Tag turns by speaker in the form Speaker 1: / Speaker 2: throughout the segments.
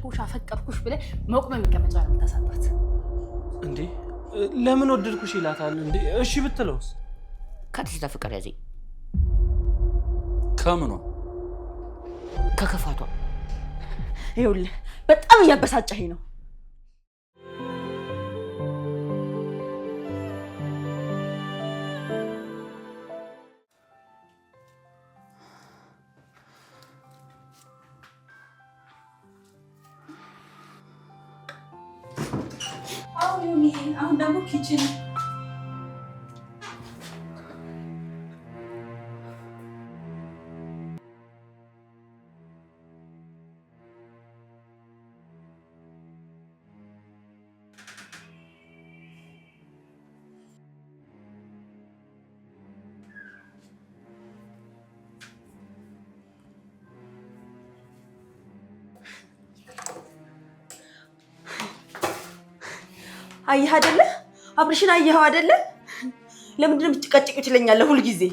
Speaker 1: ወደድኩሽ አፈቀርኩሽ ብለህ መቆም የሚቀመጫ ነው የምታሳጣት
Speaker 2: እንዴ ለምን ወደድኩሽ ይላታል እንዴ እሺ ብትለውስ
Speaker 3: ከትሽታ ፍቅር ያዘኝ
Speaker 4: ከምኗ
Speaker 3: ከከፋቷ
Speaker 5: ይኸውልህ በጣም እያበሳጨኸኝ ነው አሁን ደግሞ ኪችን አየህ አይደለ አብርሽን አየኸው አይደለ ለምንድን ነው የምትጨቀጭቂው ትለኛለህ ሁሉ ጊዜ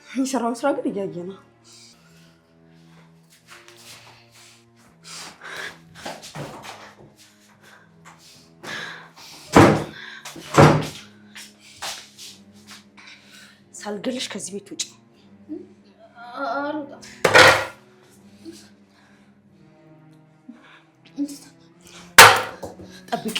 Speaker 5: የሚሰራውን ስራ ግን እያየ ነው ሳልገልሽ ከዚህ ቤት ውጪ
Speaker 1: አልወጣም
Speaker 5: ጠብቂ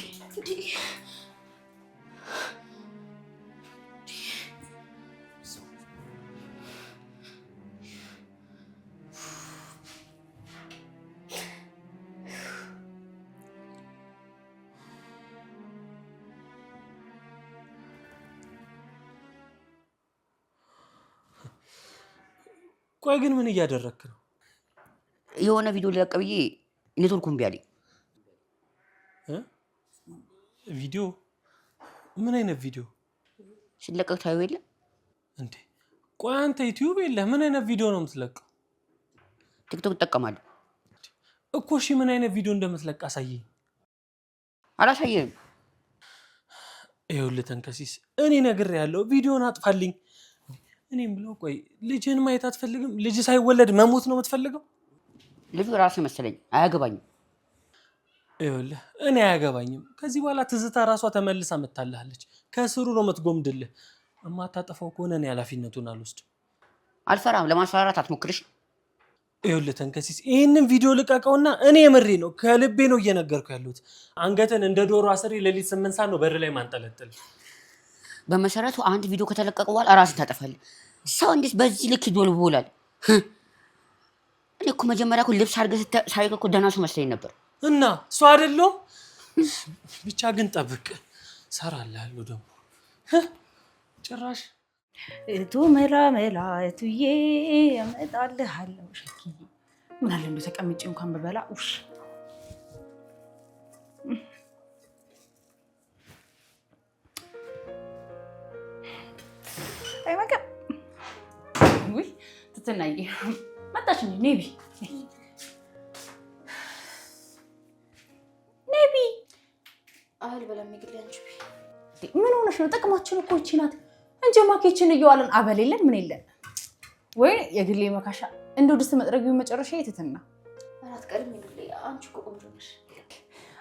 Speaker 2: ቆይ ግን ምን እያደረክ ነው
Speaker 3: የሆነ ቪዲዮ ለቀብዬ ኔትወርኩን ቢያለኝ
Speaker 2: ቪዲዮ ምን አይነት ቪዲዮ
Speaker 3: ሲለቀቅ ታዩ የለ
Speaker 2: እንዴ ቆይ አንተ ዩቲዩብ የለ ምን አይነት ቪዲዮ ነው የምትለቀው
Speaker 3: ቲክቶክ ተጠቀማለሁ
Speaker 2: እኮ እሺ ምን አይነት ቪዲዮ እንደምትለቅ አሳየኝ
Speaker 3: አላሳየህም
Speaker 2: ይኸውልህ ተንከሲስ እኔ ነግሬሃለሁ ቪዲዮን አጥፋልኝ እኔም ብለው ቆይ ልጅን ማየት አትፈልግም ልጅ ሳይወለድ መሞት ነው የምትፈልገው
Speaker 3: ልጁ ራስ መሰለኝ አያገባኝም
Speaker 2: ይኸውልህ እኔ አያገባኝም ከዚህ በኋላ ትዝታ ራሷ ተመልሳ መጣላለች ከስሩ ነው የምትጎምድልህ እማታጠፋው ከሆነ እኔ ኃላፊነቱን አልወስድም
Speaker 3: አልፈራም ለማስፈራራት አትሞክርሽ
Speaker 2: ይኸውልህ ተንከሲስ ይሄንን ቪዲዮ ልቀቀውና እኔ የምሬ ነው ከልቤ ነው እየነገርኩ ያለሁት አንገተን እንደ ዶሮ አስሬ ለሊት 8 ሰዓት ነው በር ላይ ማንጠለጥል
Speaker 3: በመሰረቱ አንድ ቪዲዮ ከተለቀቀ በኋላ ራስን ታጠፋለህ ሰው እንዴት በዚህ ልክ ይዶልቦላል እኔ እኮ መጀመሪያ እኮ ልብስ አድርገህ ሳይቀር እኮ ደህና ሰው መስለኝ ነበር
Speaker 2: እና እሱ አይደለም ብቻ ግን ጠብቅ ሰራላለሁ ደግሞ ጭራሽ
Speaker 1: እቱ መላ መላ እቱዬ እመጣልሃለሁ ሸኪዬ ምን አለ እንደው ተቀምጬ እንኳን በበላ ውሽ አይ ማካ ውይ ትተናይ መጣሽ ኔቢ ኔቢ
Speaker 5: አል በለም ይግል አንቺ
Speaker 1: ምን ሆነሽ ነው ጥቅማችን እኮ እቺ ናት እንጀማ ኬችን እየዋለን አበል የለን ምን የለን ወይ የግሌ መካሻ እንደው ድስት መጥረጊው መጨረሻ የትትና
Speaker 5: አራት ቀልም ይግል አንቺ ቆንጆ ነሽ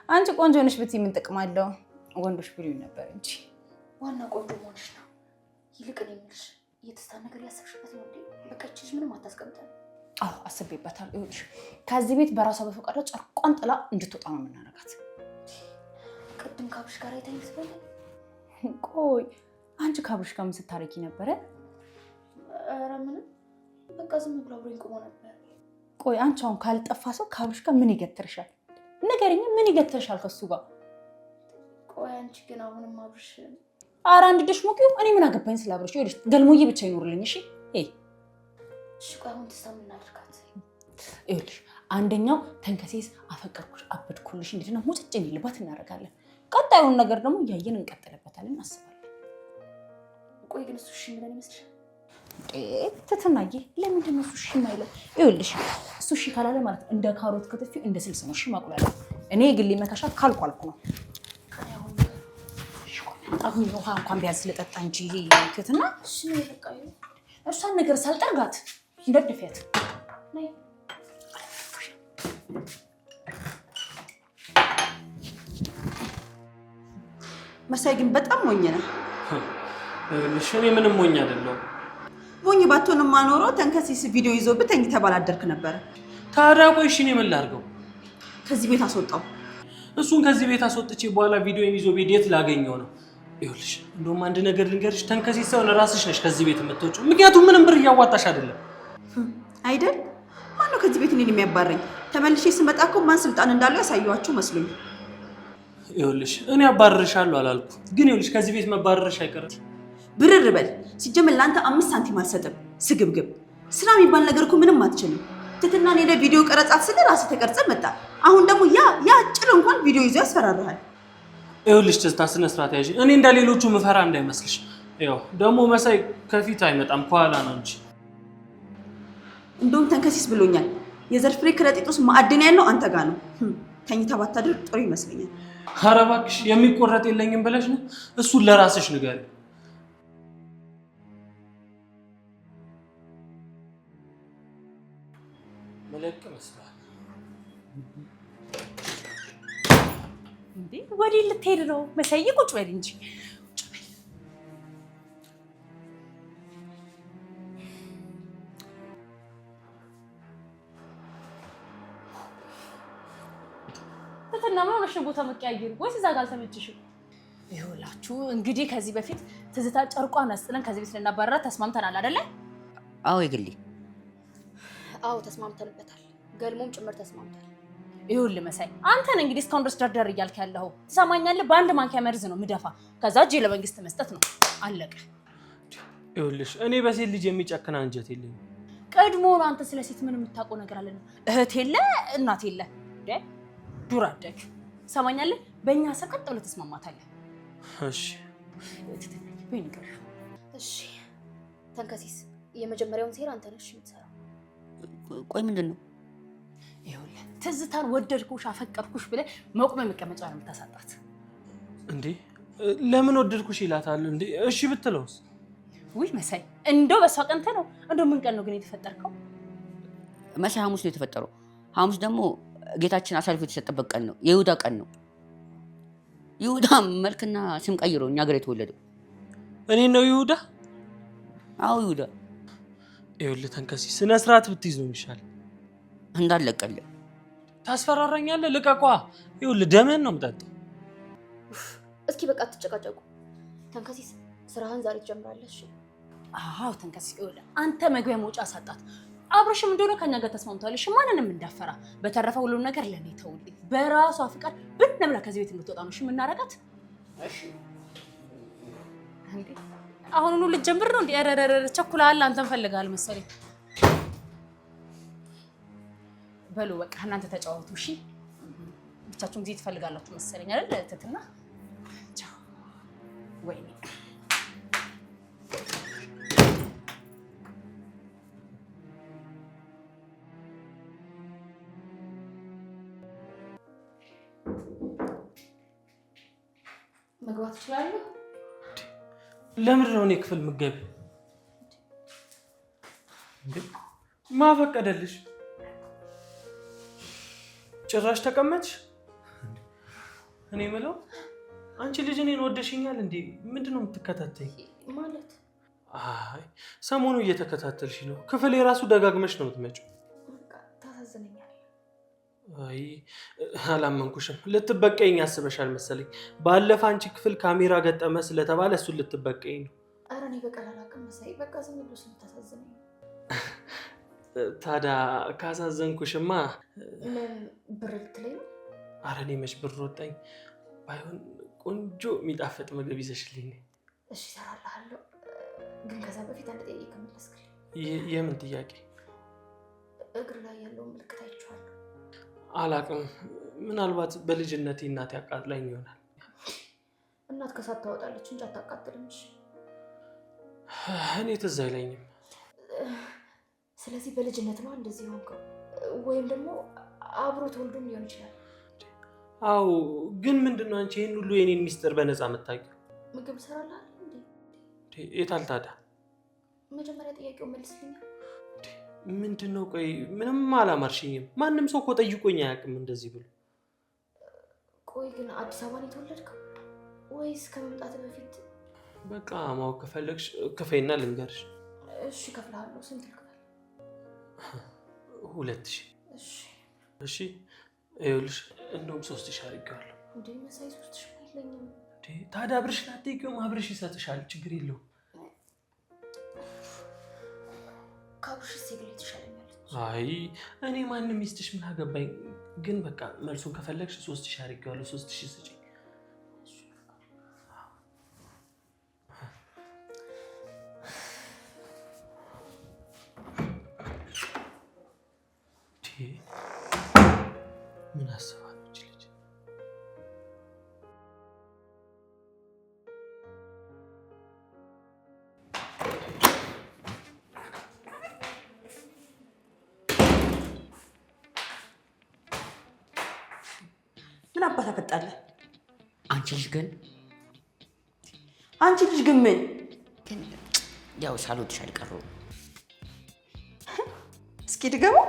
Speaker 1: አንቺ ቆንጆ ነሽ ብትይ ምን ጥቅም አለው ወንዶች ብሉኝ ነበር እንጂ
Speaker 5: ዋና ቆንጆ ሆነሽ ነው ይልቅ ነው የምልሽ እየተስታ ነገር ያሰብሽበት ነው እንዴ በቃ እቺ ምንም አታስቀምጠን
Speaker 1: አዎ አስቤበታለሁ ይኸውልሽ ከዚህ ቤት በራሷ በፈቃዷ ጨርቋን ጥላ እንድትወጣ ነው የምናረጋት
Speaker 5: ቅድም ካብሽ ጋር አይታይስ በለ
Speaker 1: ቆይ አንቺ ካብሽ ጋር ምን ስታረቂ ነበረ
Speaker 5: ኧረ ምንም በቃ ዝም ብሎ አብሮኝ ቆሞ ነበር
Speaker 1: ቆይ አንቺ አሁን ካልጠፋ ሰው ካብሽ ጋር ምን ይገትርሻል ንገሪኝ ምን ይገትርሻል ከሱ ጋር
Speaker 5: ቆይ አንቺ ግን አሁንም አብርሽ
Speaker 1: ኧረ አንድ ድሽ ሞቂው እኔ ምን አገባኝ ስለ አብርሽ ይኸውልሽ ገልሞዬ ብቻ ይኖርልኝ እሺ
Speaker 5: እሺ ቆይ አሁን ተሳምና አድርጋት
Speaker 1: ይኸውልሽ አንደኛው ተንከሴስ አፈቀርኩሽ አበድኩልሽ እንዴት ነው ሙጭጭ እንዲልባት እናደርጋለን ቀጣዩን ነገር ደግሞ እያየን እንቀጥልበታለን አስባለሁ
Speaker 5: ቆይ ግን እሱ እሺ ምን ይመስልሻል
Speaker 1: ትትናዬ ለምንድን ነው እሱ እሺ የማይለው ይኸውልሽ እሱ እሺ ካላለ ማለት እንደ ካሮት ከተፊው እንደ ስልስ ነው እሺ ማቁላላ እኔ ግሌ መካሻ ካልኳልኩ ነው አሁን ውሃ እንኳን ቢያንስ ልጠጣ እንጂ ትትና
Speaker 5: እሺ ነው በቃ
Speaker 1: እሷን ነገር ሳልጠርጋት እንደድፊያት ነይ
Speaker 5: መሳይ ግን በጣም ሞኝ ነህ።
Speaker 2: እኔ ምንም ሞኝ አይደለሁም።
Speaker 5: ሞኝ ባትሆንማ ኖሮ ተንከሲስ ቪዲዮ ይዞብህ ተኝተህ ባላደርክ ነበረ።
Speaker 2: ታዲያ ቆይ እሺ እኔ ምን ላድርገው?
Speaker 5: ከዚህ ቤት አስወጣው።
Speaker 2: እሱን ከዚህ ቤት አስወጥቼ በኋላ ቪዲዮን ይዞ ቤት የት ላገኘው ነው? ይኸውልሽ እንደውም አንድ ነገር ልንገርሽ፣ ተንከሲስ ሰውን ራስሽ ነሽ ከዚህ ቤት የምትወጪው። ምክንያቱም ምንም ብር እያዋጣሽ አይደለም
Speaker 5: አይደል? ማነው ከዚህ ቤት እኔን የሚያባረኝ? ተመልሼ ስመጣ እኮ ማን ስልጣን እንዳለው ያሳየኋችሁ መስሎኝ።
Speaker 2: ይኸውልሽ እኔ አባርርሻለሁ አላልኩም፣ ግን ይኸውልሽ ከዚህ ቤት መባረርሽ አይቀርም።
Speaker 5: ብርር በል። ሲጀመር ለአንተ 5 ሳንቲም አልሰጥም። ስግብግብ። ስራ የሚባል ነገር እኮ ምንም አትችልም። ትትና እኔ ቪዲዮ ቀረጻት ስለ ራስህ ተቀርጸህ መጣ። አሁን ደግሞ ያ ጭር እንኳን ቪዲዮ ይዞ ያስፈራራሃል።
Speaker 2: ይኸውልሽ ትዝታ ስነ ስርዓት ያዥ። እኔ እንደሌሎቹ ምፈራ እንዳይመስልሽ። ይኸው ደግሞ መሳይ ከፊት አይመጣም ከኋላ ነው እንጂ።
Speaker 5: እንደውም ተንከሲስ ብሎኛል። የዘር ፍሬ ከረጢት ውስጥ ማዕድን ያለው አንተ ጋር ነው። ተኝታ ባታድር ጥሩ ይመስለኛል።
Speaker 2: ኧረ እባክሽ የሚቆረጥ የለኝም ብለሽ ነው? እሱን ለራስሽ ንገሪ። መለቅ መስሏል
Speaker 1: እንዴ? ወዴት ልትሄድ ነው? መሳይ ቁጭ በል እንጂ። ትትና ምን ሆነሽ ቦታ መቀያየሩ? ወይስ እዛ ጋር አልተመችሽም? ይኸውላችሁ እንግዲህ ከዚህ በፊት ትዝታ ጨርቋን አስጥለን ከዚህ ቤት ልናባረራት ተስማምተናል አይደለ?
Speaker 3: አዎ ይግሊ
Speaker 4: አዎ ተስማምተንበታል። ገልሞም ጭምር ተስማምቷል።
Speaker 1: ይኸውልህ መሳይ አንተን እንግዲህ እስካሁን ድረስ ደርደር እያልክ ያለኸው ትሰማኛለህ? በአንድ ማንኪያ መርዝ ነው ምደፋ፣ ከዛ እጄ ለመንግስት መስጠት ነው አለቀ።
Speaker 2: ይኸውልሽ እኔ በሴት ልጅ የሚጨክን አንጀት የለኝም።
Speaker 1: ቀድሞ ነው አንተ ስለ ሴት ምን የምታውቀው ነገር አለ? እህት የለ እናት የለ እንዴ? ዱር አደግ ትሰማኛለህ? በእኛ ስር ቀጥ ብለህ ትስማማታለህ።
Speaker 2: እሺ
Speaker 4: እሺ ተንከሲስ የመጀመሪያውን ሴራ አንተ ነሽ የምትሰራው።
Speaker 3: ቆይ ምንድን ነው?
Speaker 1: ይኸውልህ ትዝታን ወደድኩሽ አፈቀርኩሽ ብለህ መቆሚያ መቀመጫ ነው የምታሳጣት።
Speaker 2: እንዴ ለምን ወደድኩሽ ይላታል እንዴ? እሺ ብትለውስ?
Speaker 1: ውይ መሳይ እንደው በሷ ቀንተ ነው። እንደው ምን ቀን ነው ግን የተፈጠርከው?
Speaker 3: መሳይ ሐሙስ ነው የተፈጠረው። ሐሙስ ደግሞ ጌታችን አሳልፎ የተሰጠበት ቀን ነው። የይሁዳ ቀን ነው። ይሁዳ መልክና ስም ቀይሮ እኛ ሀገር የተወለደው
Speaker 2: እኔ ነው ይሁዳ?
Speaker 3: አዎ ይሁዳ።
Speaker 2: ይኸውልህ ተንከሲስ ስነ ስርዓት ብትይዝ ነው የሚሻል።
Speaker 3: እንዳለቀልህ
Speaker 2: ታስፈራራኛለህ? ልቀቋ። ይኸውልህ ደምህን ነው የምጠጣው።
Speaker 4: እስኪ በቃ አትጨቃጨቁ። ተንከሲስ ስራህን ዛሬ ትጀምራለሽ።
Speaker 1: አዎ ተንከሲስ ይኸውልህ አንተ መግቢያ መውጫ አሳጣት። አብረሽም እንደሆነ ከኛ ጋር ተስማምቷል። እሺ ማንንም እንዳፈራ። በተረፈ ሁሉም ነገር ለኔ ተውልኝ። በራሷ ፍቃድ ብን ብላ ከዚህ ቤት እንድትወጣ ነው እሺ የምናረጋት። እሺ እንዴ አሁኑኑ ልትጀምር ነው እንዴ? አረረረ ቸኩላል። አንተን ፈልጋል መሰለኝ። በሉ በቃ እናንተ ተጫወቱ እሺ። ብቻችሁን ጊዜ ትፈልጋላችሁ መሰለኝ አይደል? ትትና ቻው። ወይኔ
Speaker 4: መግባት እችላለሁ?
Speaker 2: ለምንድን ነው እኔ ክፍል ምገቢ? ማፈቀደልሽ? ጭራሽ ተቀመጥሽ? እኔ የምለው አንቺ ልጅ እኔን ወደሽኛል እንዴ? ምንድን ነው የምትከታተኝ?
Speaker 4: ማለት
Speaker 2: አይ ሰሞኑ እየተከታተልሽ ነው። ክፍል የራሱ ደጋግመሽ ነው የምትመጪው።
Speaker 4: ታሳዝነኛል።
Speaker 2: አይ አላመንኩሽም። ልትበቀኝ አስበሻል መሰለኝ። ባለፈ አንቺ ክፍል ካሜራ ገጠመ ስለተባለ እሱን ልትበቀኝ ነው።
Speaker 4: ኧረ እኔ በቀል አላውቅም መሳይ። በቃ ዝም ብሎ ስለምታሳዝነኝ።
Speaker 2: ታዲያ ካሳዘንኩሽማ
Speaker 4: ምን ብር ልትለኝ ነው?
Speaker 2: ኧረ እኔ መች ብር ወጣኝ። ባይሆን ቆንጆ የሚጣፍጥ ምግብ ይዘሽልኝ።
Speaker 4: እሺ እሰራልሃለሁ፣ ግን ከዛ በፊት አንድ ጥያቄ ከመለስክልኝ።
Speaker 2: የምን ጥያቄ?
Speaker 4: እግር ላይ ያለውን ምልክት አይቼዋለሁ።
Speaker 2: አላውቅም። ምናልባት በልጅነቴ እናቴ አቃጥላኝ ይሆናል።
Speaker 4: እናት ከሳት ታወጣለች እንጂ አታቃጥልም።
Speaker 2: እኔ ትዝ አይለኝም።
Speaker 4: ስለዚህ በልጅነት ነው እንደዚህ ሆንከው፣ ወይም ደግሞ አብሮ ተወልዶም ሊሆን ይችላል።
Speaker 2: አዎ፣ ግን ምንድነው አንቺ ይሄን ሁሉ የኔን ሚስጥር በነፃ የምታውቂው?
Speaker 4: ምግብ እሰራልሃለሁ እንዴ?
Speaker 2: የታል ታዲያ?
Speaker 4: መጀመሪያ ጥያቄው መልስልኛል።
Speaker 2: ምንድነው? ቆይ ምንም አላማርሽኝም። ማንም ሰው እኮ ጠይቆኝ አያውቅም እንደዚህ ብሎ።
Speaker 4: ቆይ ግን አዲስ አበባ ነው የተወለድከው? ወይስ ከመምጣት በፊት?
Speaker 2: በቃ ማወቅ ከፈለግሽ ክፈይና ልንገርሽ።
Speaker 4: እሺ እከፍልሃለሁ። ስንት ልክፈል?
Speaker 2: 2000።
Speaker 4: እሺ
Speaker 2: እሺ ይኸውልሽ እንደውም 3000 አድርጌዋለሁ።
Speaker 4: እንዴ መሳይ 3000 የለኝም።
Speaker 2: እንዴ ታዲያ አብርሽን አትጠይቂውም? አብርሽ ይሰጥሻል፣ ችግር የለውም።
Speaker 4: ከአብርሽ ሲግል ትሻለኛለች።
Speaker 2: አይ እኔ ማንም ሚስትሽ ምን አገባኝ። ግን በቃ መልሱን ከፈለግሽ 3000 አድርጌዋለሁ። 3000 ስጪኝ። ምን አስባለች ልጅ?
Speaker 5: ምን አባት አፈጣለህ?
Speaker 3: አንቺ ልጅ ግን
Speaker 5: ምን
Speaker 3: ግን ያው ሳልወድሽ አልቀረሁም።
Speaker 5: እስኪ ድገመው።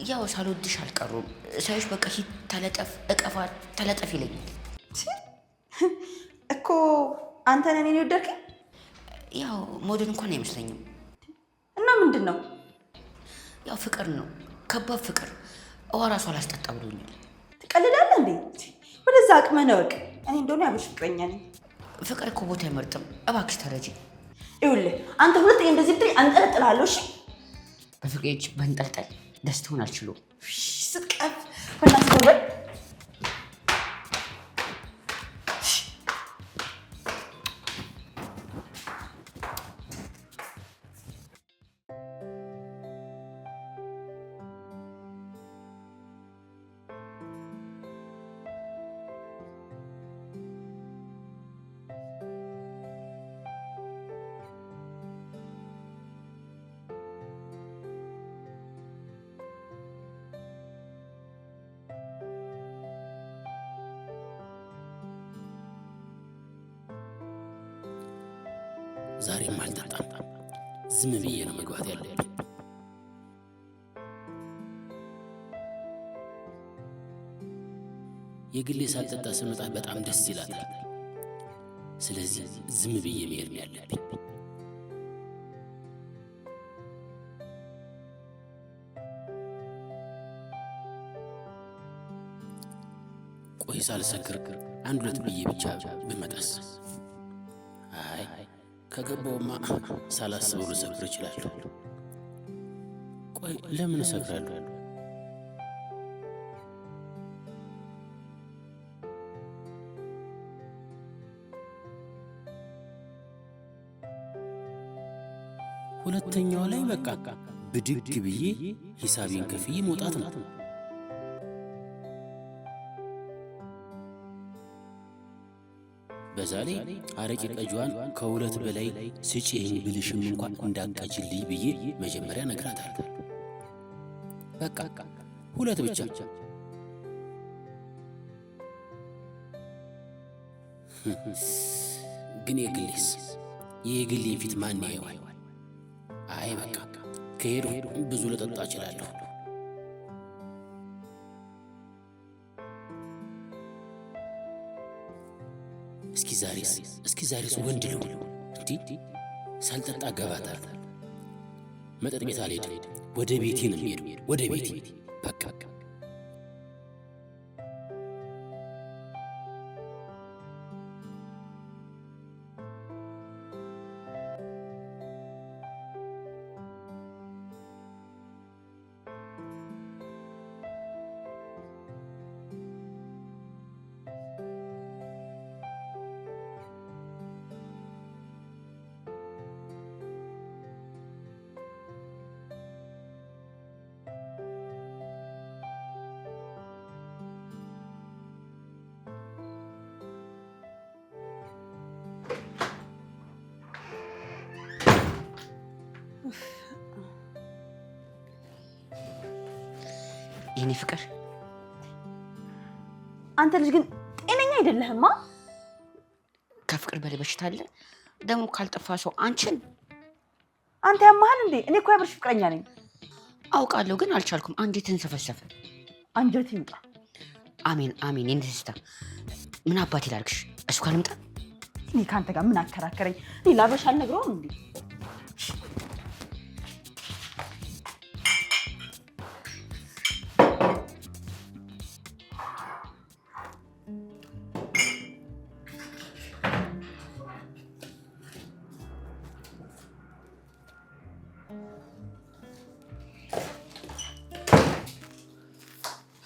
Speaker 3: ያው ሳልወድሽ አልቀረሁም። ሳይሽ በቃ ሂድ ተለጠፍ እቀፋት ተለጠፍ ይለኛል
Speaker 5: እኮ። አንተ ነህ እኔን የወደድከኝ?
Speaker 3: ያው መውደድ እንኳን አይመስለኝም።
Speaker 5: እና ምንድን ነው?
Speaker 3: ያው ፍቅር ነው፣ ከባድ ፍቅር። ውሃ ራሱ አላስጠጣ ብሎኛል።
Speaker 5: ትቀልዳለህ እንዴ? ወደዛ አቅመህ ነው። እኔ እንደሆነ ያብርሽ ፍቅረኛ ነኝ።
Speaker 3: ፍቅር እኮ ቦታ አይመርጥም። እባክሽ ተረጂ።
Speaker 5: ይኸውልህ አንተ ሁለተኛ እንደዚህ ብትይ አንጠለጥልሃለሁ። እሺ
Speaker 3: በፍቅሬ እጅ በንጠልጠል ደስታውን አልችለውም።
Speaker 5: ስትቀፍ በናስተውል
Speaker 6: ዛሬም አልጠጣም። ዝም ብዬ ነው መግባት ያለብኝ። የግሌ ሳልጠጣ ስመጣ በጣም ደስ ይላታል። ስለዚህ ዝም ብዬ መሄድ ነው ያለብኝ። ቆይ ሳልሰክር አንድ ሁለት ብዬ ብቻ ብመጣስ? አይ ከገባውማ ሳላስበው ልሰክር እችላለሁ። ቆይ ለምን እሰክራለሁ? ሁለተኛው ላይ በቃ ብድግ ብዬ ሂሳቤን ከፍዬ መውጣት ነው። በዛ ላይ አረቄ ቀጇን ከሁለት በላይ ስጪኝ ብልሽም እንኳን እንዳቀጅልኝ ብዬ መጀመሪያ ነግራታለሁ። በቃ ሁለት ብቻ። ግን የግሌስ የግሌን ፊት ማን ያየዋል? አይ በቃ ከሄዱ ብዙ ልጠጣ እችላለሁ። እስኪ ዛሬስ ወንድ ልሁን እንዴ? ሳልጠጣ ገባታለሁ። መጠጥ ቤት አልሄድም፣ ወደ ቤቴ ነው የምሄደው። ወደ ቤቴ በቃ
Speaker 3: የኔ ፍቅር፣
Speaker 5: አንተ ልጅ ግን ጤነኛ አይደለህማ።
Speaker 3: ከፍቅር በላይ በሽታ አለ ደግሞ። ካልጠፋ ሰው አንቺን
Speaker 5: አንተ ያማሃል እንዴ? እኔ እኮ ያብርሽ ፍቅረኛ ነኝ።
Speaker 3: አውቃለሁ፣ ግን አልቻልኩም። አንዴ ተንሰፈሰፈ።
Speaker 5: አንጀት ይምጣ።
Speaker 3: አሜን አሜን። የኔ ደስታ ምን አባቴ ላድርግሽ? እሱ ካልምጣ
Speaker 5: እኔ ካንተ ጋር ምን አከራከረኝ? እኔ ላበሻ አልነግረውም እንዴ?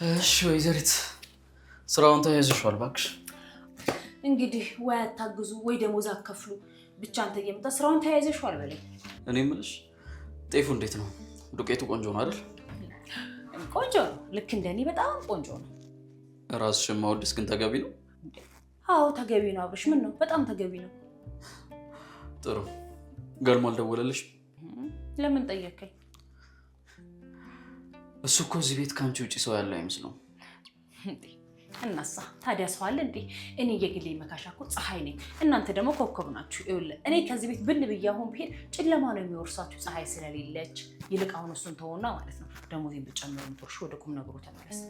Speaker 7: እሺ ወይዘሪት ስራውን ተያይዘሽዋል እባክሽ።
Speaker 1: እንግዲህ ወይ አታግዙ ወይ ደሞዝ አከፍሉ ብቻ አንተ እየመጣ ስራውን ተያይዘሽዋል በለኝ።
Speaker 7: እኔ የምልሽ ጤፉ እንዴት ነው? ዱቄቱ ቆንጆ ነው አይደል?
Speaker 1: ቆንጆ ነው፣ ልክ እንደኔ በጣም ቆንጆ ነው።
Speaker 7: ራስሽን ማወደስ ግን ተገቢ ነው?
Speaker 1: አዎ ተገቢ ነው አብርሽ። ምን ነው በጣም ተገቢ ነው።
Speaker 7: ጥሩ። ገልሞ አልደወለልሽ?
Speaker 1: ለምን ጠየከኝ?
Speaker 7: እሱ እኮ እዚህ ቤት ካንቺ ውጪ ሰው ያለ አይመስለው።
Speaker 1: እናሳ ታዲያ ሰው አለ እንዴ? እኔ የግሌ መካሻ እኮ ፀሐይ ነኝ፣ እናንተ ደግሞ ኮከብ ናችሁ። ይኸውልህ እኔ ከዚህ ቤት ብን ብዬ አሁን ብሄድ ጨለማ ነው የሚወርሳችሁ ፀሐይ ስለሌለች። ይልቅ አሁን እሱን ተወውና ማለት ነው ደሞዜን ብጨምረው ጥርሽ ወደ ቁም ነገሩ ተመለስ።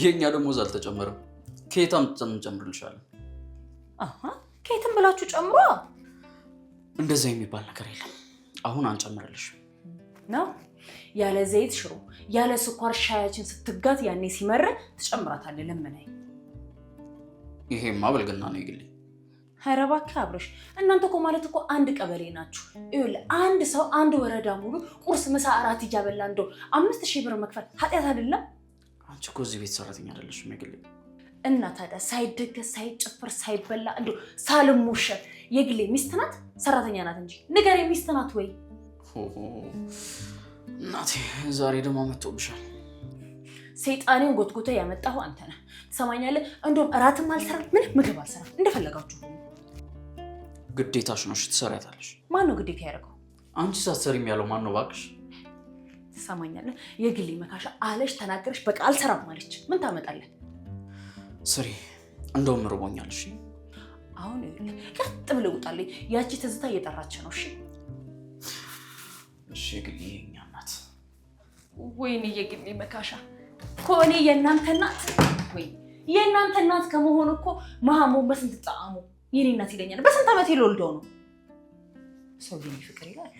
Speaker 7: የኛ ደሞዝ አልተጨመረም። ከየት አምጥተን እንጨምርልሻለን?
Speaker 1: አሃ ከየትም ብላችሁ ጨምሮ
Speaker 7: እንደዛ የሚባል ነገር የለም። አሁን አንጨምርልሽ
Speaker 1: ነው። ያለ ዘይት ሽሮ ያለ ስኳር ሻያችን ስትጋት ያኔ ሲመረ ትጨምራታለህ። ለምናይ
Speaker 7: ይሄማ ብልግና ነው ይግል።
Speaker 1: ኧረ እባክህ አብረሽ፣ እናንተ እኮ ማለት እኮ አንድ ቀበሌ ናችሁ። ይኸውልህ አንድ ሰው አንድ ወረዳ ሙሉ ቁርስ፣ ምሳ፣ እራት እያበላ እንደው 5000 ብር መክፈል ኃጢአት አይደለም?
Speaker 7: አንቺ እኮ እዚህ ቤት ሰራተኛ አይደለሽም ይግል።
Speaker 1: እና ታዲያ ሳይደገስ ሳይጨፍር ሳይበላ እንደው ሳልሞሸር የግሌ ሚስት ናት ሰራተኛ ናት እንጂ ንገሬ፣ ሚስት ናት ወይ?
Speaker 7: እናቴ ዛሬ ደግሞ መጥቶብሻል።
Speaker 1: ሰይጣኔን ጎትጎተ ያመጣው አንተ ነህ። ትሰማኛለህ? እንደውም እራትም አልሰራም ምንም ምግብ አልሰራም፣ እንደፈለጋችሁ።
Speaker 7: ግዴታሽ ነው። እሺ ትሰሪያታለሽ።
Speaker 1: ማን ነው ግዴታ ያደረገው?
Speaker 7: አንቺ ሳትሰሪም ያለው ማን ነው እባክሽ?
Speaker 1: ትሰማኛለህ? የግሌ መካሻ አለሽ ተናገረሽ፣ በቃ አልሰራም ማለች። ምን ታመጣለህ?
Speaker 7: ስሪ፣ እንደውም ርቦኛል። እሺ
Speaker 1: አሁን ቀጥ ብለህ ውጣልኝ። ያቺ ትዝታ እየጠራች ነው። እሺ
Speaker 7: እሺ የግሌ የእኛ እናት።
Speaker 1: ወይኔ የግሌ መካሻ እኮ እኔ የእናንተ እናት ወይ የእናንተ እናት ከመሆኑ እኮ መሀሞ በስንት ጣዕሙ የኔ እናት ይለኛል። በስንት ዓመት ልወልደው ነው ሰው የኔ ፍቅር ይላል።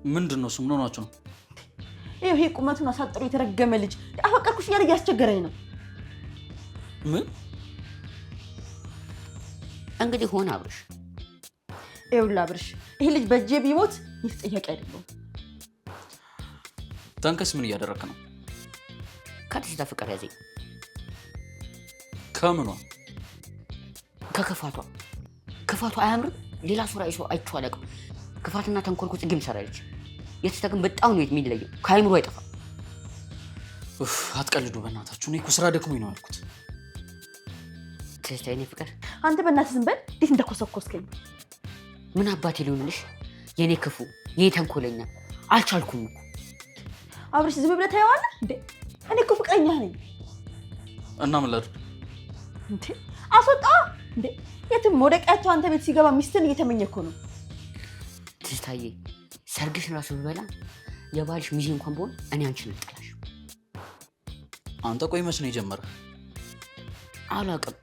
Speaker 7: ምንድን ነው? ምን ሆናችሁ ነው?
Speaker 5: ይሄ ቁመቱን አሳጥሮ የተረገመ ልጅ አፈቀርኩሽ እያለ እያስቸገረኝ ነው።
Speaker 7: ምን
Speaker 3: እንግዲህ ሆነ አብርሽ።
Speaker 5: ይኸውልህ አብርሽ፣ ይሄ ልጅ በእጄ ቢሞት ይፍጠያቂ አይደለም።
Speaker 7: ተንከስ ምን እያደረክ ነው?
Speaker 3: ከትዝታ ፍቅር ያዘኝ።
Speaker 7: ከምኗ?
Speaker 3: ከክፋቷ። ክፋቷ አያምርም? ሌላ ሱራ ይሶ አይቼው አላውቅም። ክፋትና ተንኮል እኮ ጽጌም ሰራለች። የትዝታ ግን በጣም ነው የሚለየው፣ ከአይምሮ አይጠፋም።
Speaker 7: አትቀልዱ በእናታችሁ። እኔ እኮ ስራ ደክሞኝ ነው ያልኩት።
Speaker 3: ትዝታ የኔ ፍቅር፣
Speaker 5: አንተ በእናትህ ዝም በል። እንዴት እንደኮሰኮስከኝ።
Speaker 3: ምን አባቴ ሊሆንልሽ? የኔ ክፉ፣ የኔ ተንኮለኛ። አልቻልኩም እኮ
Speaker 5: አብርሽ። ዝም ብለህ ታየዋለህ እንዴ? እኔ እኮ ፍቅረኛ ነኝ።
Speaker 7: እና ምን ላድርግ
Speaker 5: እንዴ? አስወጣ እንዴ? የትም መውደቂያቸው አንተ ቤት ሲገባ ሚስትን እየተመኘ እኮ ነው።
Speaker 3: ትዝታዬ፣ ሰርግሽን ራሱ ብበላ የባልሽ ሚዜ እንኳን ብሆን እኔ አንቺን ልጥላሽ።
Speaker 7: አንተ ቆይ መች ነው የጀመረ?
Speaker 3: አላውቅም፣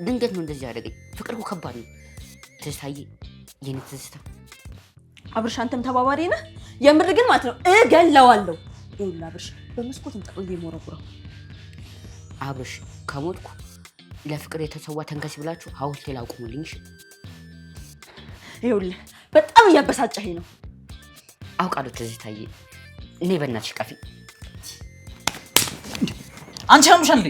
Speaker 3: ድንገት ነው እንደዚህ ያደረገኝ። ፍቅር እኮ ከባድ ነው ትዝታዬ፣ የኔ ትዝታ።
Speaker 5: አብርሽ አንተም ተባባሪ ነህ። የምር ግን ማለት ነው እገለዋለሁ። ይኸውልህ አብርሽ፣ በመስኮት እንጠቅልዬ የምወረውረው።
Speaker 3: አብርሽ ከሞትኩ ለፍቅር የተሰዋ ተንከስ ብላችሁ ሐውልቴ ላይ አቁሙልኝ።
Speaker 5: ይኸውልህ በጣም እያበሳጨኸኝ ነው።
Speaker 3: አውቃለሁ ትዝታዬ፣ እኔ በእናትሽ ቀፊ።
Speaker 7: አንቺ ያምሻል እንዴ?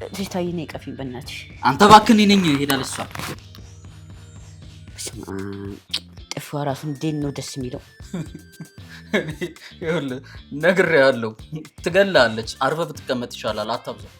Speaker 5: ትዝታዬ ነይ ቀፊ በእናትሽ።
Speaker 7: አንተ እባክህ እኔ ነኝ እሄዳለሁ። እሷ
Speaker 3: ጥፍሯ ራሱ እንዴት ነው ደስ የሚለው።
Speaker 7: ይኸውልህ ነግሬሃለሁ፣ ትገላለች። አርፈህ ብትቀመጥ ይሻላል። አታብዛው።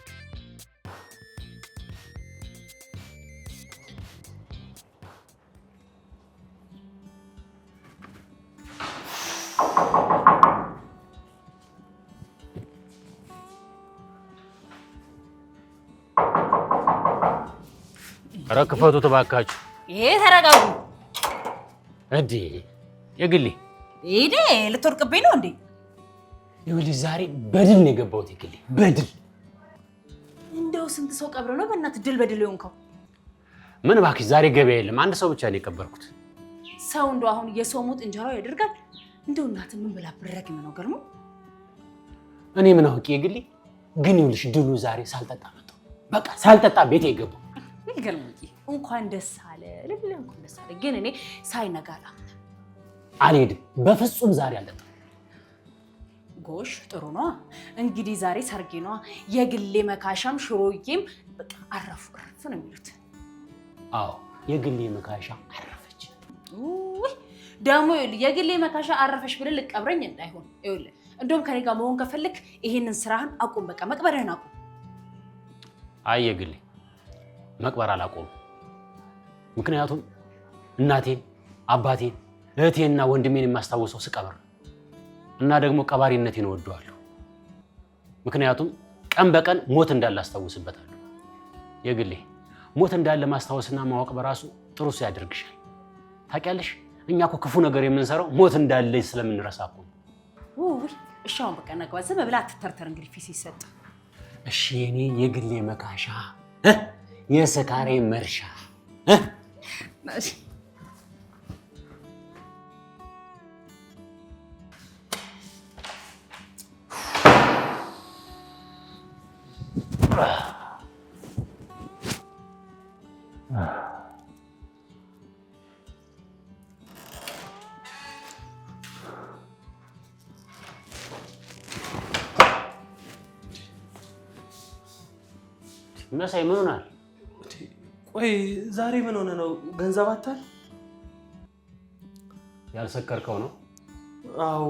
Speaker 6: ኧረ ክፈቱት እባካችሁ።
Speaker 1: ይሄ ተረጋጉ።
Speaker 6: እንዴ የግሌ
Speaker 1: ይሄ ልትወርቅብኝ ነው እንዴ?
Speaker 6: ይኸውልሽ ዛሬ በድል ነው የገባሁት። የግሌ በድል
Speaker 1: እንደው ስንት ሰው ቀብረ ነው በእናትህ ድል በድል የሆንከው?
Speaker 6: ምን እባክሽ ዛሬ ገበያ የለም። አንድ ሰው ብቻ ነው የቀበርኩት።
Speaker 1: ሰው እንደው አሁን የሰው ሞት እንጀራው ያደርጋል። እንደው እናትህ ምን ብላ ብረግም ነው ገርሞ።
Speaker 6: እኔ ምን አውቄ የግሌ። ግን ይኸውልሽ ድሉ ዛሬ ሳልጠጣ መጣሁ። በቃ ሳልጠጣ ቤቴ የገባሁ።
Speaker 1: ይገርምኝ። እንኳን ደስ አለ ልብለ እንኳን ደስ አለ። ግን እኔ ሳይነጋ
Speaker 6: አልሄድም በፍጹም ዛሬ አልጠጣም።
Speaker 1: ጎሽ ጥሩ ነው እንግዲህ ዛሬ ሰርጌ ነው። የግሌ መካሻም ሽሮዬም በቃ አረፉ ነው የሚሉት።
Speaker 6: አዎ የግሌ መካሻ አረፈች።
Speaker 1: ደግሞ የግሌ መካሻ አረፈች ብለህ ልቀብረኝ እንዳይሆን። ይኸውልህ እንደውም ከኔ ጋር መሆን ከፈለክ ይሄንን ስራህን አቁም። በቃ መቅበርህን አቁም።
Speaker 6: አይ የግሌ መቅበር አላቆም። ምክንያቱም እናቴን አባቴን እህቴንና ወንድሜን የማስታውሰው ስቀብር እና ደግሞ ቀባሪነቴን እወደዋለሁ። ምክንያቱም ቀን በቀን ሞት እንዳለ አስታውስበታለሁ። የግሌ ሞት እንዳለ ማስታወስና ማወቅ በራሱ ጥሩ ሰው ያደርግሻል። ታውቂያለሽ እኛ እኮ ክፉ ነገር የምንሰራው ሞት እንዳለ ስለምንረሳ እኮ።
Speaker 1: እሺ አሁን በቃ ነግባ። ዝም ብለህ አትተርተር እንግዲህ ፊት ሲሰጥ።
Speaker 6: እሺ የኔ የግሌ መካሻ የስካሬ መርሻ መሳይ ምን ሆናል?
Speaker 2: ቆይ ዛሬ ምን ሆነ ነው? ገንዘብ አታል?
Speaker 6: ያልሰከርከው ነው?
Speaker 2: አዎ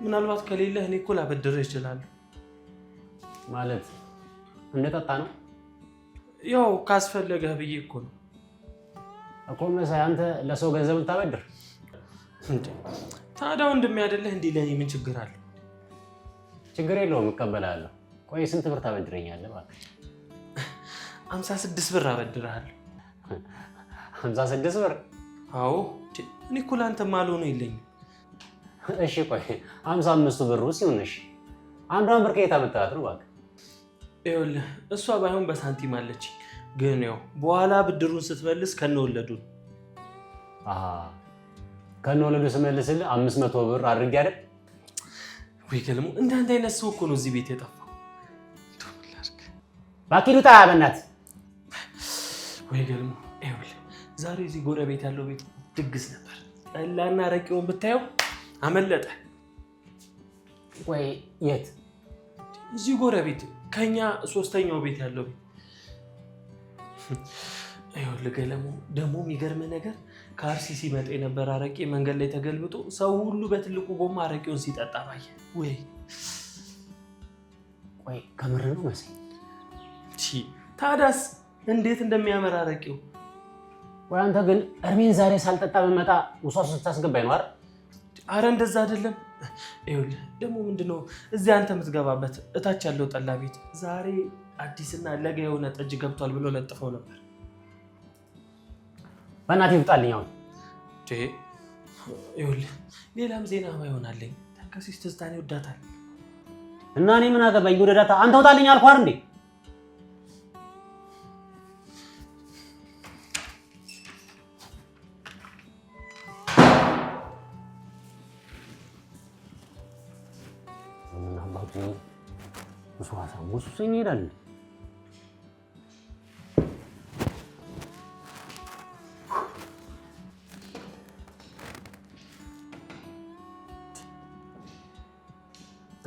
Speaker 2: ምናልባት ከሌለህ እኔ እኮ ላበድርህ እችላለሁ።
Speaker 6: ማለት እንደጠጣ ነው?
Speaker 2: ያው ካስፈለገህ ብዬ እኮ ነው።
Speaker 6: እኮ መሳይ አንተ ለሰው ገንዘብ ልታበድር
Speaker 2: እንዴ? ታዲያ ወንድሜ አይደለህ እንዴ? ለኔ ምን ችግር አለው?
Speaker 6: ችግር የለውም እቀበላለሁ። ቆይ ስንት ብር ታበድረኛለህ? እባክህ
Speaker 2: 56 ብር አበድርሃለሁ።
Speaker 6: 56 ብር?
Speaker 2: አዎ እኔ እኮ ለአንተ ማልሆነው የለኝም።
Speaker 6: እሺ ቆይ 55 ብር ሲሆን እሺ አንዷን ብር ከየት አመጣሃት ነው? እባክህ
Speaker 2: ይኸውልህ እሷ ባይሆን በሳንቲም አለች፣ ግን ያው በኋላ ብድሩን ስትመልስ ከነወለዱ።
Speaker 6: ከነወለዱ ስመልስልህ 500 ብር አድርጌ አይደል?
Speaker 2: ወይ ገልሞ እንዳንተ አይነት ሰው እኮ ነው እዚህ ቤት የጠፋው።
Speaker 6: እባክህ ልውጣ በእናትህ።
Speaker 2: ወይ ገልሞ ይኸውልህ ዛሬ እዚህ ጎረቤት ያለው ቤት ድግስ ነበር። ጠላና ረቂውን ብታየው አመለጠ።
Speaker 6: ወይ የት?
Speaker 2: እዚህ ጎረቤት ከኛ ሶስተኛው ቤት ያለው ቤት። ይኸውልህ ገለሙ ደግሞ የሚገርም ነገር ከአርሲ ሲመጣ የነበረ አረቄ መንገድ ላይ ተገልብጦ ሰው ሁሉ በትልቁ ጎማ አረቄውን ሲጠጣ ባየ። ወይ
Speaker 6: ቆይ ከምር ነው መሰለኝ።
Speaker 2: ታዲያስ እንዴት እንደሚያመራ አረቄው።
Speaker 6: ወይ አንተ ግን እርሜን ዛሬ ሳልጠጣ በመጣ ውሷስ ስታስገባኝ ነው አይደል?
Speaker 2: አረ እንደዛ አይደለም። ይኸውልህ ደግሞ ምንድነው እዚህ አንተ የምትገባበት እታች ያለው ጠላ ቤት ዛሬ አዲስና ለጋ የሆነ ጠጅ ገብቷል ብሎ ለጥፈው ነበር።
Speaker 6: በእናትህ ይውጣልኝ አሁን።
Speaker 2: ይኸውልህ ሌላም ዜና ይሆናልኝ። ተከሲስ ትዝታኔ ወዳታል
Speaker 6: እና እኔ ምን አገባኝ? ወደዳታ አንተ ውጣልኝ አልኳር እንዴ? ሙሱሰኝ ይላል።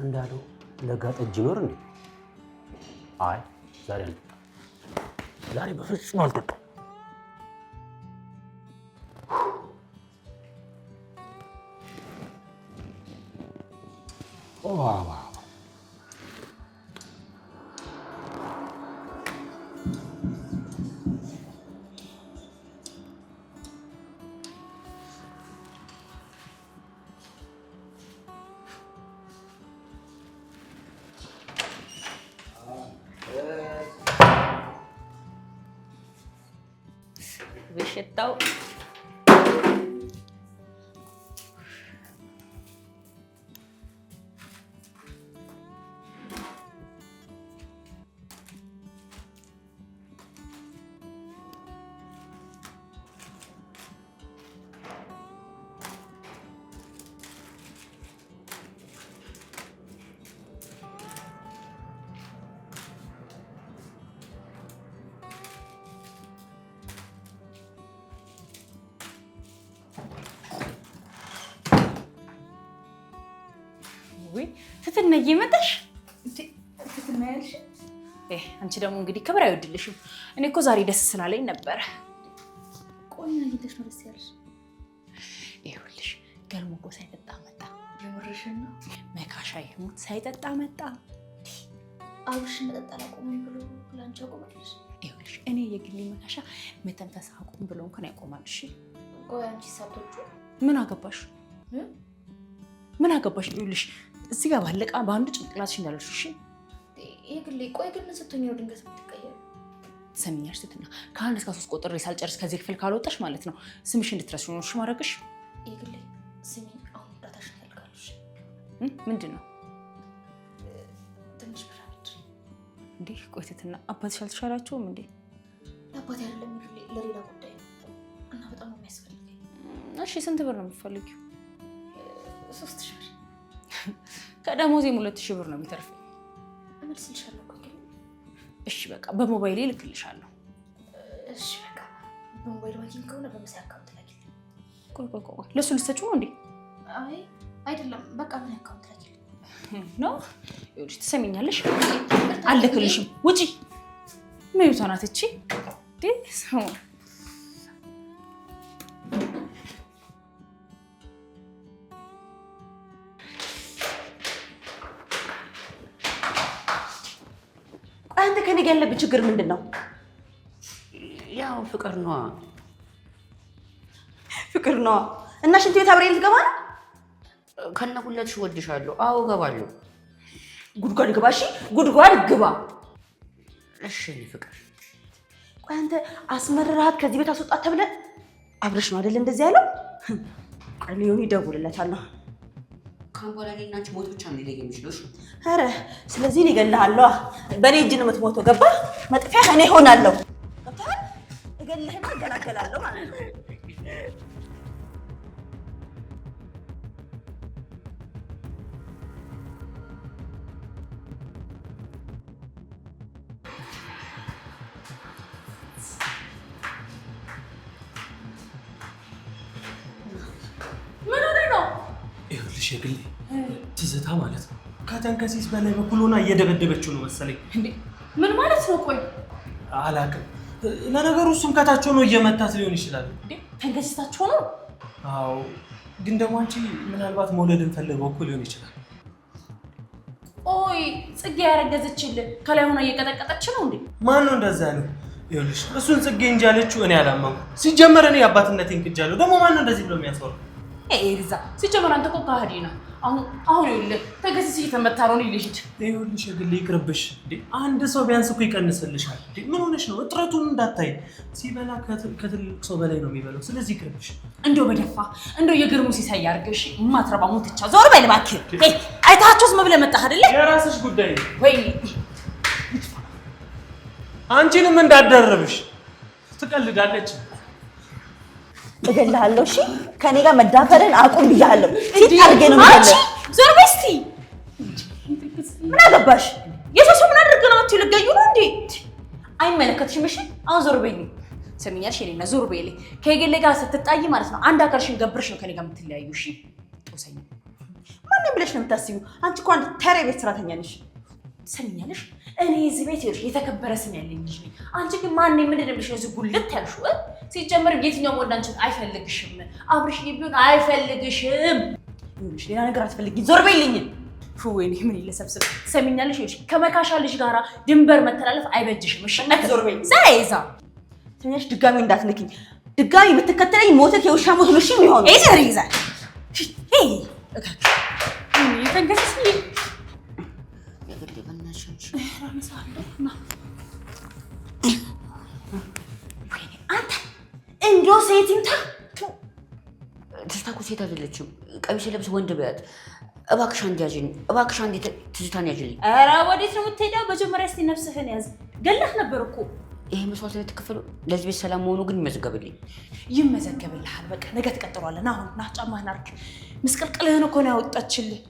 Speaker 6: እንዳለው ለጋ ጠጅ ይኖር እንዴ? አይ ዛሬ አልጠጣም። ዛሬ በፍጹም አልጠጣም።
Speaker 1: በሽታው ትትነይ መጣሽ
Speaker 4: ትትነያልሽ
Speaker 1: አንቺ ደግሞ እንግዲህ ክብር አይወድልሽም። እኔ እኮ ዛሬ ደስ ስላለኝ ነበር።
Speaker 4: ቆይ አግኝተሽ ነው ደስ ያለሽ?
Speaker 1: ይኸውልሽ ገልሞ እኮ ሳይጠጣ መጣ።
Speaker 4: የምርሽን ነው?
Speaker 1: መካሻ ይሙት ሳይጠጣ መጣ።
Speaker 4: አብርሽን መጠጣ አላቆመም ብሎ ላንቺ አቆመልሽ?
Speaker 1: ይኸውልሽ እኔ የግሌ መካሻ መተንፈስ አቁም ብሎ እንኳን ያቆማል። እሺ
Speaker 4: ቆይ አንቺ ሳቶቹ
Speaker 1: ምን አገባሽ? ምን አገባሽ? ይኸውልሽ እዚህ ጋር ባለቃ በአንዱ ጭንቅላትሽ እንዳለሽ። እሺ
Speaker 4: የግሌ ቆይ ግን ስትሆኚ ነው ድንገት የምትቀየሩ?
Speaker 1: ትሰሚኛለሽ ሴትና ከአንድ እስከ 3 ቆጥሬ ሳልጨርስ ከዚህ ክፍል ካልወጣሽ ማለት ነው ስምሽ እንድትረሺ ነው። እሺ ማድረግሽ
Speaker 4: የግሌ ስሚኝ፣ አሁን እርዳታሽን እፈልጋለሁ።
Speaker 1: ምንድን ነው?
Speaker 4: ትንሽ ብር አበድሪኝ።
Speaker 1: እንዴ ቆይ ሴትና አባትሽ አልተሻላቸውም እንዴ?
Speaker 4: ለአባቴ አይደለም የግሌ ለሌላ ጉዳይ ነው እና በጣም ነው የሚያስፈልገኝ።
Speaker 1: እሺ ስንት ብር ነው የምትፈልጊው?
Speaker 4: 3000 ብር።
Speaker 1: ከደሞዜም 2000 ብር ነው የሚተርፈኝ።
Speaker 4: እመልስልሻለሁ እኮ ግን።
Speaker 1: እሺ በቃ በሞባይሌ ልክልሻለሁ።
Speaker 4: እሺ በቃ በሞባይል ባንኪንግ ከሆነ በመሳይ አካውንት ላኪልኝ።
Speaker 1: ቆይ ለሱ ልትሰጪው ነው እንዴ?
Speaker 4: አይ አይደለም፣ በቃ ምን አካውንት ላኪልኝ
Speaker 1: ነው? ይኸውልሽ ትሰሚኛለሽ፣ አልልክልሽም። ውጪ ምን ናት እቺ? ሰው
Speaker 5: አንተ ከኔ ጋር ያለብህ ችግር ምንድን ነው?
Speaker 3: ያው ፍቅር ነዋ።
Speaker 5: ፍቅር ነዋ። እና ሽንት ቤት አብሬ ልትገባ ነው?
Speaker 3: ከነጉለትሽ እወድሻለሁ። አዎ እገባለሁ።
Speaker 5: ጉድጓድ ግባ። እሺ ጉድጓድ ግባ።
Speaker 3: እሺ ፍቅር።
Speaker 5: ቆይ አንተ አስመርራት ከዚህ ቤት አስወጣት ተብለህ አብረሽ ነው አይደል እንደዚህ ያለው? ቆይ ሊሆን ይደውልለታለሁ።
Speaker 3: ካምቦላ ላይ እናንቺ ሞት ብቻ ነው ሊለኝ የሚችለው።
Speaker 5: ኧረ ስለዚህ እኔ እገልሃለሁ። በእኔ እጅ ነው የምትሞተው። ገባ? መጥፊያ እኔ እሆናለሁ። ገብቶሃል? እገልህና እገላገላለሁ ማለት ነው።
Speaker 1: ምን ሆነ ነው?
Speaker 2: ይኸውልሽ የግሌ ትዝታ ማለት ነው ከተንከሲስ በላይ በኩል ሆና እየደበደበችው ነው መሰለኝ።
Speaker 1: እንዴ ምን ማለት ነው? ቆይ
Speaker 2: አላውቅም። ለነገሩ እሱም ከታች ሆኖ እየመታት ሊሆን ይችላል።
Speaker 1: እንዴ ተንከሲሳችሁ ነው?
Speaker 2: አዎ፣ ግን ደግሞ አንቺ ምናልባት መውለድን ፈልገው እኮ ሊሆን ይችላል።
Speaker 1: ኦይ ጽጌ ያረገዘችልህ ከላይ ሆና እየቀጠቀጠች ነው እንዴ?
Speaker 2: ማን ነው እንደዛ ያለው? ይኸውልሽ እሱን ጽጌ እንጂ ያለችው እኔ አላመንኩም። ሲጀመር እኔ አባትነቴን ክጃለሁ። ደግሞ ማን ነው እንደዚህ ብሎ የሚያስወራው?
Speaker 1: ኤሪዛ ሲጀመር አንተ እኮ ካህዲ ነህ። አሁን ይኸውልህ ተገስስ እየተመታ ነው ልጅ።
Speaker 2: ይኸውልሽ የግሌ ይቅርብሽ። እንዴ አንድ ሰው ቢያንስ እኮ ይቀንስልሻል። እንዴ ምን ሆነሽ ነው? እጥረቱን እንዳታይ። ሲበላ ከትልቅ ሰው በላይ ነው የሚበላው። ስለዚህ ይቅርብሽ።
Speaker 1: እንደው በደፋ እንደው የግርሙ ሲሳይ ያርግሽ። ማትረባ ሙትቻ ዞር በል እባክህ። አይታችሁስ መብለ መጣህ አይደለ?
Speaker 2: የራስሽ ጉዳይ ነው።
Speaker 1: ወይ
Speaker 2: አንቺንም እንዳደረብሽ ትቀልዳለች።
Speaker 5: እገልሃለሁ። እሺ ከኔ ጋር መዳፈርን አቁም ብያለሁ። ሲት አድርጌ ነው የምገልህ።
Speaker 1: ዞር በይ እስኪ።
Speaker 5: ምን አገባሽ?
Speaker 1: የሰው ምን አድርገህ ነው የምትይው? ልትገዩ ነው እንዴ? አይመለከትሽም። እሺ አሁን ዞር በይልኝ። ሰሚኛልሽ? የኔና ዞር በይልኝ። ከየገሌ ጋር ስትጣይ ማለት ነው አንድ አካልሽን ገብርሽ ነው ከኔ ጋር የምትለያዩ። እሺ ጦሰኝ።
Speaker 5: ማን ብለሽ ነው የምታስቢው? አንቺ እኮ አንድ ተራ ቤት ሰራተኛ ነሽ።
Speaker 1: ሰሚኛልሽ? እኔ እዚህ ቤት ይኸውልሽ የተከበረ ስም ያለኝ ልጅ ነኝ። አንቺ ግን ማን ምንድን ነው ብለሽ ነው እዚህ ጉልት ያልሽው? ሲጀመር የትኛውም ወንድ አንቺን አይፈልግሽም። አብርሽ ቢሆን አይፈልግሽም።
Speaker 5: ይኸውልሽ ሌላ ነገር አትፈልጊ። ዞር በይልኝ።
Speaker 1: ወይኔ ምን ይለሰብስብ ሰሚኛለሽ? እሺ ከመካሻ ልጅ ጋራ ድንበር መተላለፍ አይበጅሽም። እሺ
Speaker 5: ዞር በይ።
Speaker 1: ዘይዛ
Speaker 5: ትንሽ ድጋሚ እንዳትነኪኝ። ድጋሚ የምትከተለኝ ሞተክ የውሻ ሞት ነው። እሺ የሚሆነው
Speaker 1: ዘይዛ ሄይ እካክ ተንገስስ
Speaker 3: የግድ በእናትሽ
Speaker 1: አንተ እንዶ ሴቲንታ
Speaker 3: ትዝታ እኮ ሴት አይደለችም። ቀሚስ ለብስ ወንድ በያት። እባክሽ አንድ ያዥኝ፣ እባክሽ አንድ ትዝታን ያዥልኝ።
Speaker 1: ኧረ ወዴት ነው የምትሄደው? መጀመሪያ እስቲ ነፍስህን ያዝ። ገላህ ነበር እኮ።
Speaker 3: ይሄ መስዋዕትነት የተከፈለው ለዚህ ቤት ሰላም መሆኑ ግን ይመዘገብልኝ።
Speaker 1: ይመዘገብልሃል። በቃ ነገ ትቀጥሏለን። አሁን ና ጫማህን አድርግ። ምስቅልቅልህን እኮ ነው ያወጣችልህ።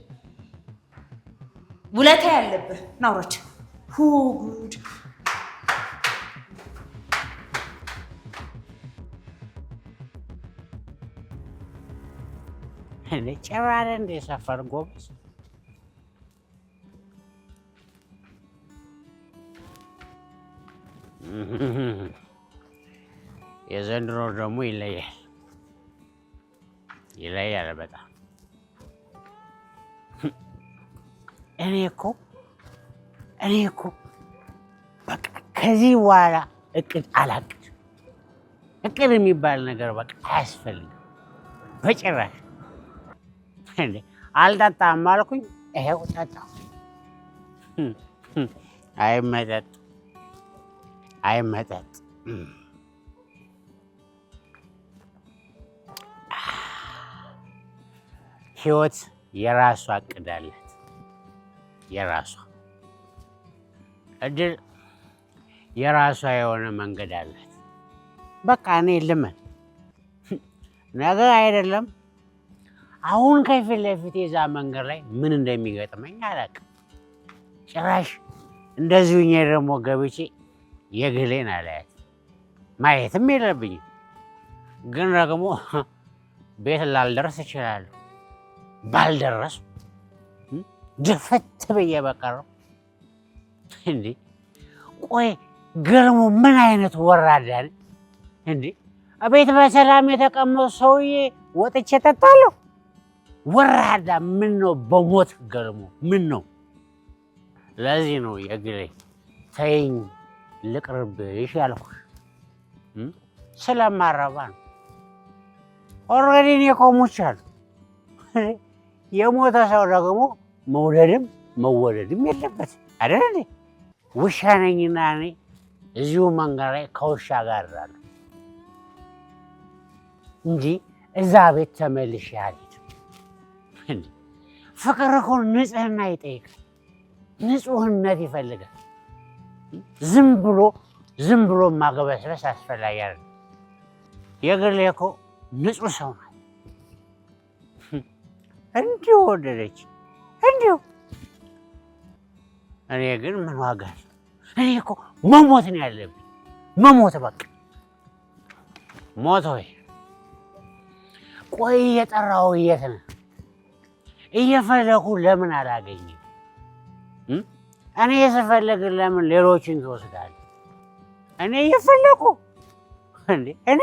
Speaker 1: ውለታ ያለብህ ናውራች ጉድ
Speaker 8: እንደ ጨራረ እንደ ሰፈር ጎበዝ የዘንድሮ ደግሞ ይለያል በጣም። እኔ እኮ በቃ ከዚህ በኋላ እቅድ አላቅድ። እቅድ የሚባል ነገር በቃ አያስፈልግም በጭራሽ። አልጠጣም አልኩኝ፣ ይሄው ጠጣሁ። አይመጠጥ ህይወት የራሷ እቅድ አላት፣ የራሷ እድል፣ የራሷ የሆነ መንገድ አላት። በቃ እኔ ልመን ነገ አይደለም አሁን ከፊት ለፊት የዛ መንገድ ላይ ምን እንደሚገጥመኝ አላውቅም። ጭራሽ እንደዚሁ እኔ ደግሞ ገብቼ የግሌን አላያት ማየትም የለብኝም። ግን ደግሞ ቤት ላልደርስ እችላለሁ። ባልደረሱ ድፍት ብዬ በቀረው። እንዴ ቆይ ገልሞ ምን አይነት ወራዳ ነኝ እንዴ? ቤት በሰላም የተቀመጡ ሰውዬ ወጥቼ እጠጣለሁ? ወራዳ ምን ነው በሞት ገልሞ ምን ነው? ለዚህ ነው የግሌ ተይኝ ልቅርብሽ ያልኩሽ። ስለማረባ ነው። ኦልሬዲ እኔ እኮ ሞቻለሁ። የሞተ ሰው ደግሞ መውደድም መወደድም የለበት አይደል እንዴ? ውሻ ነኝና እኔ እዚሁ መንገድ ላይ ከውሻ ጋር እላለሁ እንጂ እዛ ቤት ተመልሼ አልሄድም። ፍቅር እኮ ንጽህና ይጠይቃል፣ ንጹህነት ይፈልጋል። ዝም ብሎ ማግበስበስ አስፈላጊ አይደለም። የግሌ እኮ ንጹህ ሰው ናት። እንዲሁ ወደደች እንዲሁ። እኔ ግን ምን ዋጋ አለው? እኔ እኮ መሞት ነው ያለብኝ፣ መሞት በቃ ሞት። ወይ ቆይ እየጠራሁ የት ነህ? እየፈለኩ ለምን አላገኝም? እኔ ስፈልግ ለምን ሌሎችን ትወስዳለህ? እኔ እየፈለኩ እንዴ እኔ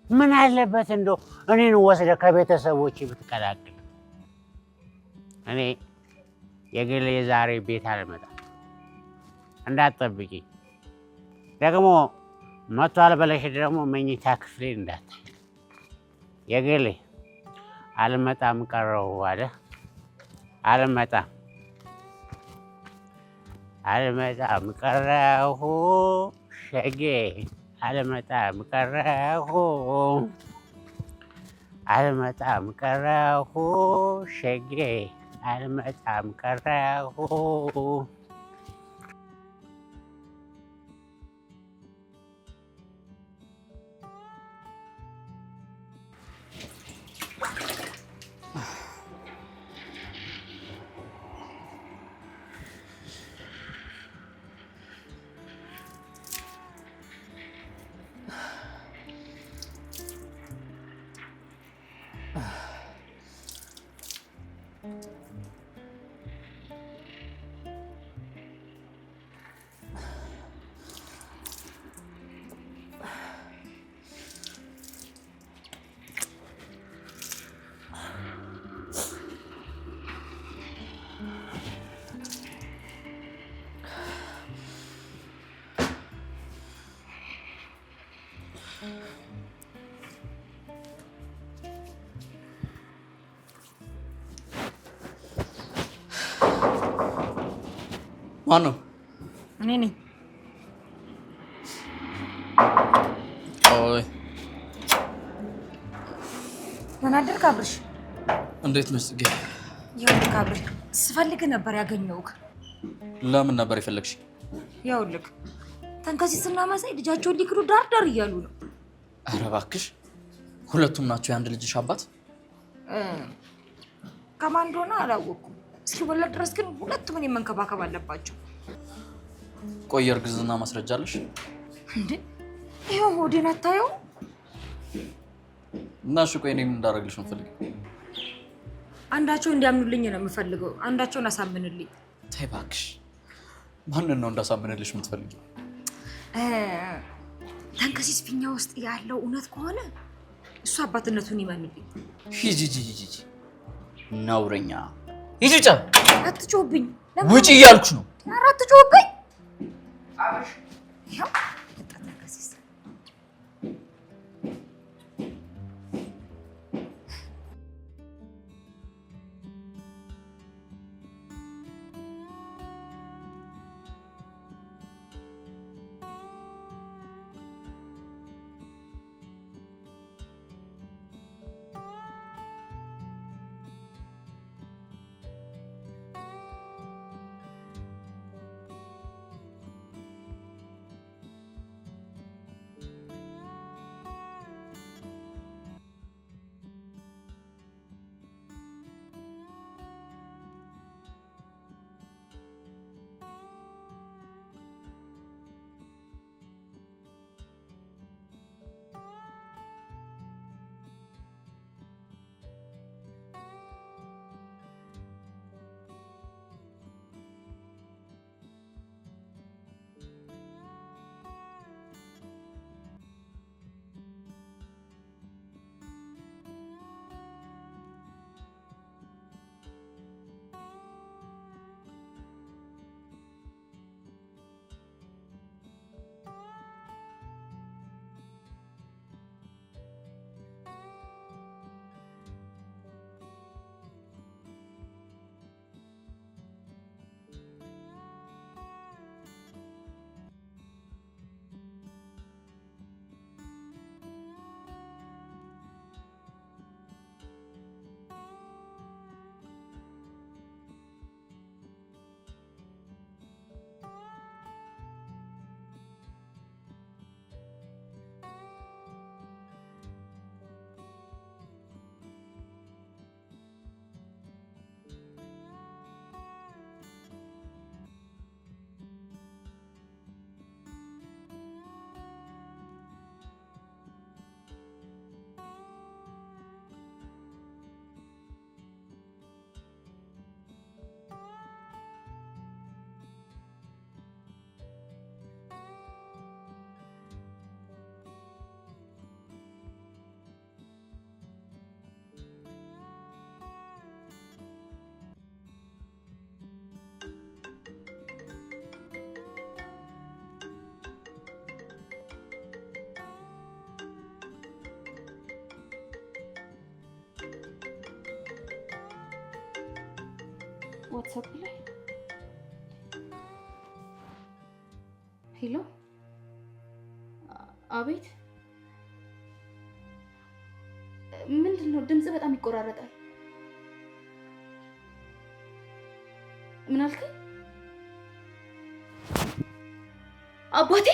Speaker 8: ምን አለበት እንደው እኔን ወስደህ ከቤተሰቦቼ ብትቀላቅል። እኔ የግሌ ዛሬ ቤት አልመጣም፣ እንዳትጠብቂኝ። ደግሞ መቷል ብለሽ ደግሞ መኝታ ክፍሌን እንዳታይ። የግሌ አልመጣም ቀረሁ አለ። አልመጣም ቀረሁ ሸጌ፣ አልመጣም ቀረሁ ሸጌ፣ አልመጣም ቀረሁ።
Speaker 7: ማን ነው?
Speaker 9: እኔ ነኝ።
Speaker 7: ኦይ
Speaker 9: ምን አደርክ አብርሽ?
Speaker 7: እንዴት ነሽ ጽጌ?
Speaker 9: ይኸውልህ አብርሽ ስፈልግ ነበር ያገኘሁህ።
Speaker 7: ለምን ነበር የፈለግሽ?
Speaker 9: ይኸውልህ ተንከሲስና መሳይ ልጃቸውን ሊክሩ ዳር ዳር እያሉ ነው።
Speaker 7: ኧረ እባክሽ ሁለቱም ናቸው የአንድ ልጅሽ አባት?
Speaker 9: ከማን እንደሆነ አላወኩም። እስኪወለድ ድረስ ግን ሁለቱም እኔን መንከባከብ አለባቸው።
Speaker 7: ቆይ እርግዝና ማስረጃ አለሽ?
Speaker 9: እንዴ ይኸው ሆዴን አታየው?
Speaker 7: እና እሺ ቆይ እኔ ምን እንዳደርግልሽ ነው የምትፈልጊው?
Speaker 9: አንዳቸው እንዲያምኑልኝ ነው የምፈልገው። አንዳቸውን አሳምንልኝ።
Speaker 7: ተይ እባክሽ ማንን ነው እንዳሳምንልሽ የምትፈልጊው?
Speaker 9: ተንከሲስ ፊኛ ውስጥ ያለው እውነት ከሆነ እሱ አባትነቱን ይመንልኝ።
Speaker 7: ሂጂ ነውረኛ ሂጂ። ጫ
Speaker 9: አትጮህብኝ።
Speaker 7: ውጪ እያልኩሽ ነው።
Speaker 9: ኧረ አትጮህብኝ። ይኸው ተንከሲስ
Speaker 4: ዋትስአፕ ላይ ሄሎ፣ አቤት። ምንድን ነው? ድምጽ በጣም ይቆራረጣል። ምን አልከኝ? አባቴ